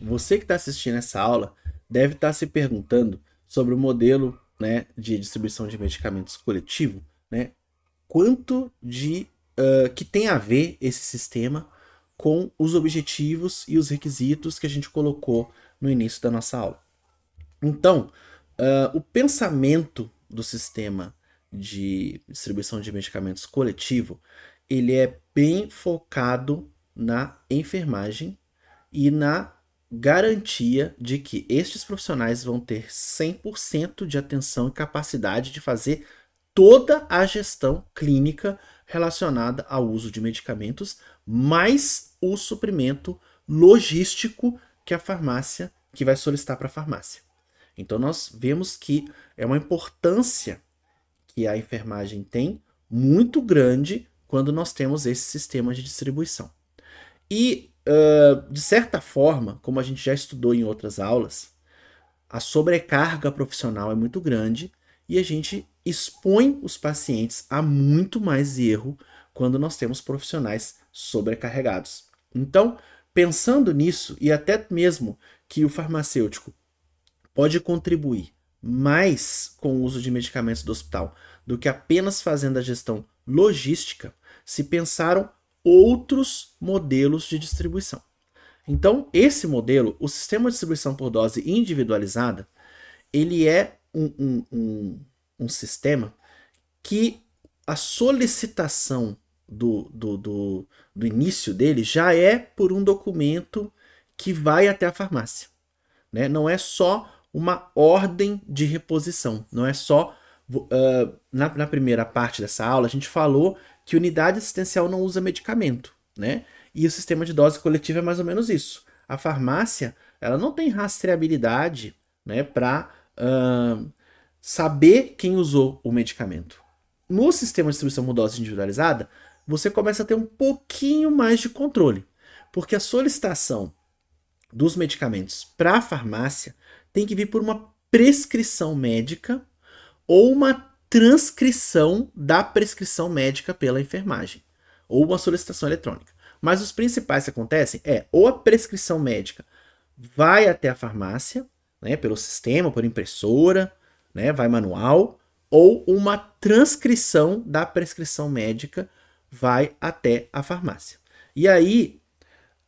você que está assistindo essa aula deve estar se perguntando sobre o modelo, né, de distribuição de medicamentos coletivo, né? Quanto de que tem a ver esse sistema com os objetivos e os requisitos que a gente colocou no início da nossa aula. Então, o pensamento do sistema de distribuição de medicamentos coletivo, ele é bem focado na enfermagem e na garantia de que estes profissionais vão ter 100% de atenção e capacidade de fazer toda a gestão clínica relacionada ao uso de medicamentos, mais o suprimento logístico que a farmácia, que vai solicitar para a farmácia. Então nós vemos que é uma importância que a enfermagem tem muito grande quando nós temos esse sistema de distribuição. E, de certa forma, como a gente já estudou em outras aulas, a sobrecarga profissional é muito grande e a gente expõe os pacientes a muito mais erro quando nós temos profissionais sobrecarregados. Então, pensando nisso, e até mesmo que o farmacêutico pode contribuir mais com o uso de medicamentos do hospital do que apenas fazendo a gestão logística, se pensaram outros modelos de distribuição. Então, esse modelo, o sistema de distribuição por dose individualizada, ele é um sistema que a solicitação do início dele já é por um documento que vai até a farmácia. Né? Não é só uma ordem de reposição, não é só... na primeira parte dessa aula, a gente falou que unidade assistencial não usa medicamento, né? E o sistema de dose coletiva é mais ou menos isso. A farmácia, ela não tem rastreabilidade, né, para saber quem usou o medicamento. No sistema de distribuição por dose individualizada, você começa a ter um pouquinho mais de controle, porque a solicitação dos medicamentos para a farmácia tem que vir por uma prescrição médica ou uma transcrição da prescrição médica pela enfermagem, ou uma solicitação eletrônica. Mas os principais que acontecem é ou a prescrição médica vai até a farmácia, né, pelo sistema, por impressora, né, vai manual, ou uma transcrição da prescrição médica vai até a farmácia. E aí,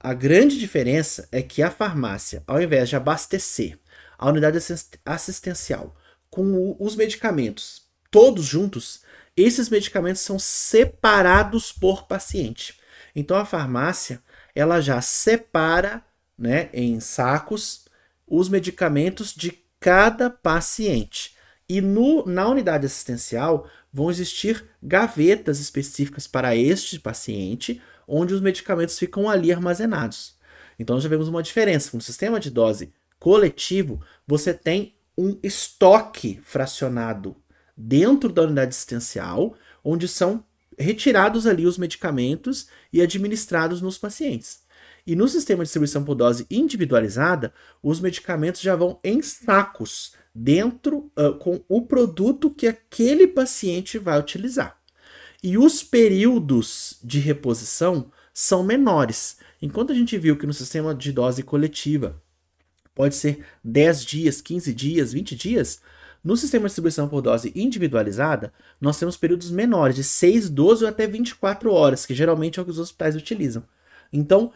a grande diferença é que a farmácia, ao invés de abastecer a unidade assistencial com os medicamentos todos juntos, esses medicamentos são separados por paciente. Então a farmácia, ela já separa, né, em sacos os medicamentos de cada paciente. E na unidade assistencial vão existir gavetas específicas para este paciente, onde os medicamentos ficam ali armazenados. Então já vemos uma diferença. No sistema de dose coletivo, você tem um estoque fracionado dentro da unidade assistencial, onde são retirados ali os medicamentos e administrados nos pacientes. E no sistema de distribuição por dose individualizada, os medicamentos já vão em sacos dentro com o produto que aquele paciente vai utilizar. E os períodos de reposição são menores. Enquanto a gente viu que no sistema de dose coletiva pode ser 10 dias, 15 dias, 20 dias, no sistema de distribuição por dose individualizada, nós temos períodos menores, de 6, 12 ou até 24 horas, que geralmente é o que os hospitais utilizam. Então,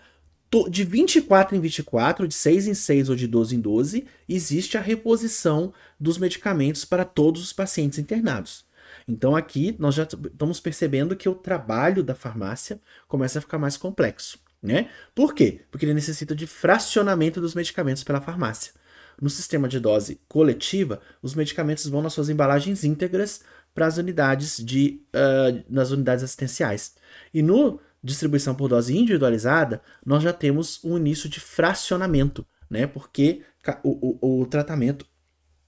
de 24 em 24, de 6 em 6 ou de 12 em 12, existe a reposição dos medicamentos para todos os pacientes internados. Então aqui nós já estamos percebendo que o trabalho da farmácia começa a ficar mais complexo, né? Por quê? Porque ele necessita de fracionamento dos medicamentos pela farmácia. No sistema de dose coletiva, os medicamentos vão nas suas embalagens íntegras para as unidades nas unidades assistenciais. E no distribuição por dose individualizada, nós já temos um início de fracionamento, né? Porque o tratamento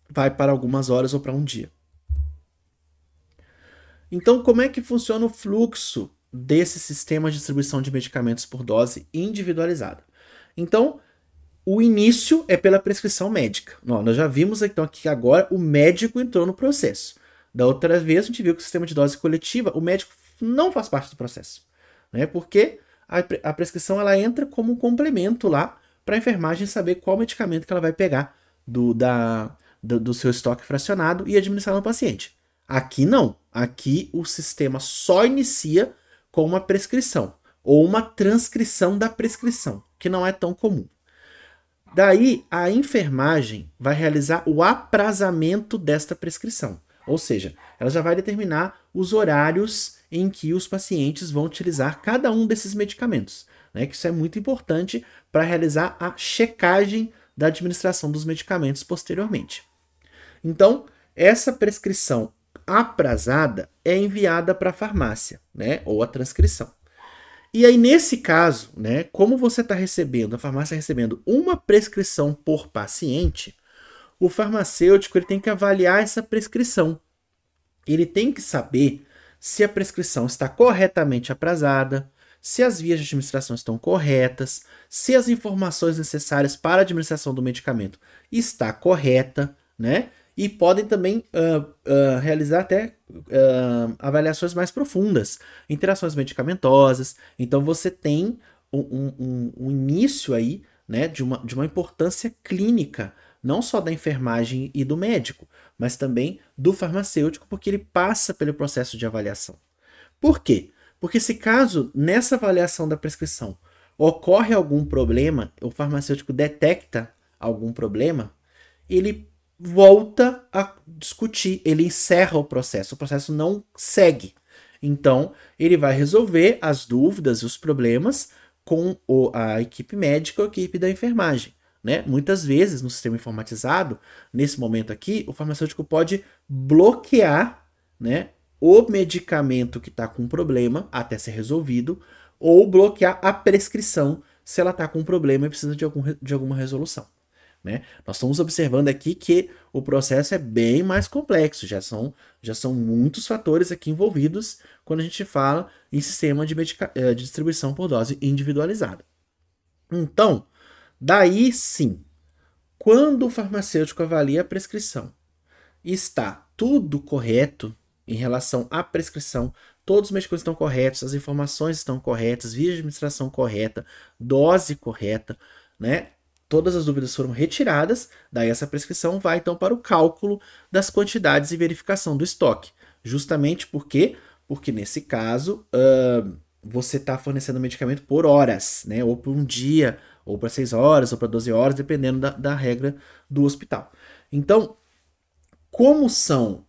vai para algumas horas ou para um dia. Então, como é que funciona o fluxo desse sistema de distribuição de medicamentos por dose individualizada? Então, o início é pela prescrição médica. Nós já vimos então aqui que agora o médico entrou no processo. Da outra vez a gente viu que o sistema de dose coletiva, o médico não faz parte do processo, né? Porque a prescrição ela entra como um complemento lá para a enfermagem saber qual medicamento que ela vai pegar do seu estoque fracionado e administrar no paciente. Aqui não. Aqui o sistema só inicia com uma prescrição ou uma transcrição da prescrição, que não é tão comum. Daí, a enfermagem vai realizar o aprazamento desta prescrição. Ou seja, ela já vai determinar os horários em que os pacientes vão utilizar cada um desses medicamentos, né? Que isso é muito importante para realizar a checagem da administração dos medicamentos posteriormente. Então, essa prescrição aprazada é enviada para a farmácia, né? Ou a transcrição. E aí, nesse caso, né, como você está recebendo, a farmácia recebendo uma prescrição por paciente, o farmacêutico ele tem que avaliar essa prescrição. Ele tem que saber se a prescrição está corretamente aprazada, se as vias de administração estão corretas, se as informações necessárias para a administração do medicamento está correta, né? E podem também realizar até avaliações mais profundas, interações medicamentosas. Então você tem um início aí, né, de uma importância clínica, não só da enfermagem e do médico, mas também do farmacêutico, porque ele passa pelo processo de avaliação. Por quê? Porque se caso nessa avaliação da prescrição ocorre algum problema, o farmacêutico detecta algum problema, ele volta a discutir, ele encerra o processo não segue. Então, ele vai resolver as dúvidas e os problemas com a equipe médica ou a equipe da enfermagem, né? Muitas vezes, no sistema informatizado, nesse momento aqui, o farmacêutico pode bloquear, né, o medicamento que está com problema até ser resolvido, ou bloquear a prescrição se ela está com problema e precisa de alguma resolução. Né? Nós estamos observando aqui que o processo é bem mais complexo, já são muitos fatores aqui envolvidos quando a gente fala em sistema de distribuição por dose individualizada. Então, daí sim, quando o farmacêutico avalia a prescrição e está tudo correto em relação à prescrição, todos os medicamentos estão corretos, as informações estão corretas, via de administração correta, dose correta, né? Todas as dúvidas foram retiradas, daí essa prescrição vai então para o cálculo das quantidades e verificação do estoque. Justamente porque nesse caso você está fornecendo medicamento por horas, né? Ou por um dia, ou para 6 horas, ou para 12 horas, dependendo da regra do hospital. Então, como são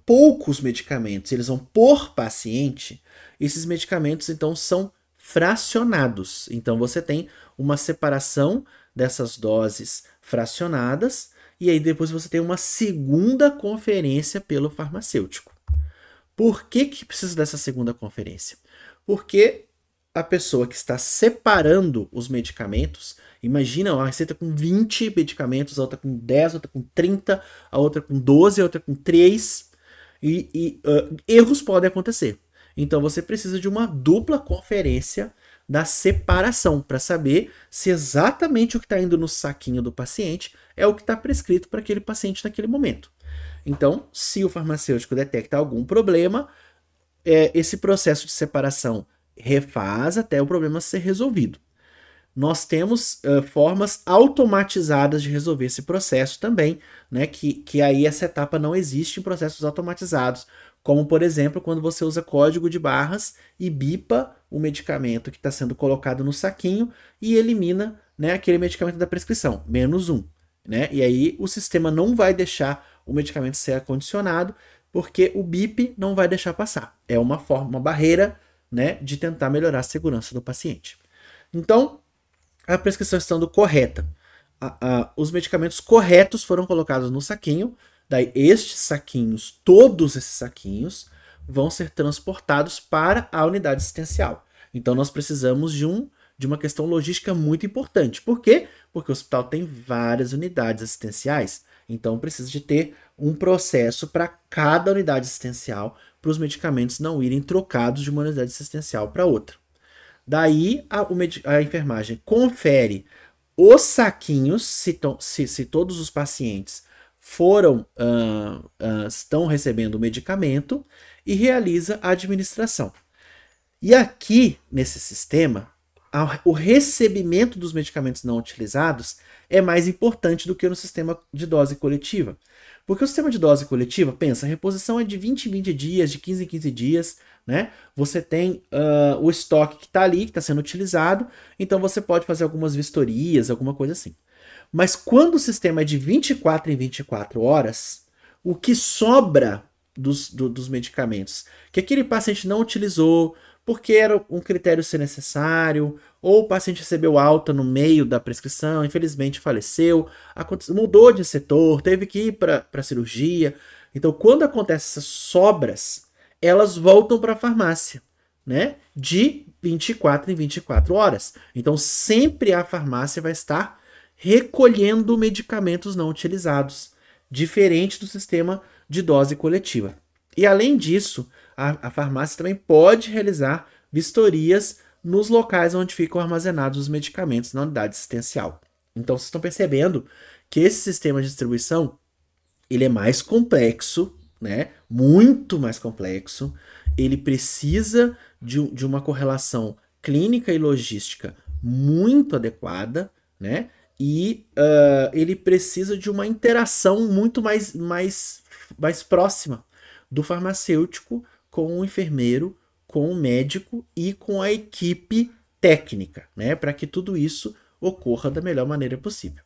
poucos medicamentos, eles vão por paciente, esses medicamentos então são fracionados. Então você tem uma separação dessas doses fracionadas, e aí depois você tem uma segunda conferência pelo farmacêutico. Por que precisa dessa segunda conferência? Porque a pessoa que está separando os medicamentos, imagina uma receita com 20 medicamentos, a outra com 10, a outra com 30, a outra com 12, a outra com 3, e erros podem acontecer. Então você precisa de uma dupla conferência da separação, para saber se exatamente o que está indo no saquinho do paciente é o que está prescrito para aquele paciente naquele momento. Então, se o farmacêutico detecta algum problema, esse processo de separação refaz até o problema ser resolvido. Nós temos formas automatizadas de resolver esse processo também, né, que aí essa etapa não existe em processos automatizados, como, por exemplo, quando você usa código de barras e bipa o medicamento que está sendo colocado no saquinho e elimina, né, aquele medicamento da prescrição, -1. Né? E aí o sistema não vai deixar o medicamento ser acondicionado, porque o bip não vai deixar passar. É uma barreira, né, de tentar melhorar a segurança do paciente. Então, a prescrição estando correta, os medicamentos corretos foram colocados no saquinho. Daí estes saquinhos, todos esses saquinhos, vão ser transportados para a unidade assistencial. Então nós precisamos de uma questão logística muito importante. Por quê? Porque o hospital tem várias unidades assistenciais. Então precisa de ter um processo para cada unidade assistencial, para os medicamentos não irem trocados de uma unidade assistencial para outra. Daí a enfermagem confere os saquinhos, se todos os pacientes estão recebendo o medicamento, e realiza a administração. E aqui, nesse sistema, o recebimento dos medicamentos não utilizados é mais importante do que no sistema de dose coletiva. Porque o sistema de dose coletiva, pensa, a reposição é de 20 em 20 dias, de 15 em 15 dias, né? Você tem o estoque que está ali, que está sendo utilizado, então você pode fazer algumas vistorias, alguma coisa assim. Mas quando o sistema é de 24 em 24 horas, o que sobra dos medicamentos que aquele paciente não utilizou porque era um critério ser necessário, ou o paciente recebeu alta no meio da prescrição, infelizmente faleceu, mudou de setor, teve que ir para cirurgia. Então, quando acontecem essas sobras, elas voltam para a farmácia, né? De 24 em 24 horas. Então, sempre a farmácia vai estar recolhendo medicamentos não utilizados, diferente do sistema de dose coletiva. E além disso, a farmácia também pode realizar vistorias nos locais onde ficam armazenados os medicamentos na unidade assistencial. Então vocês estão percebendo que esse sistema de distribuição ele é mais complexo, né? Muito mais complexo. Ele precisa de uma correlação clínica e logística muito adequada, né? E ele precisa de uma interação muito mais próxima do farmacêutico com o enfermeiro, com o médico e com a equipe técnica, né? Para que tudo isso ocorra da melhor maneira possível.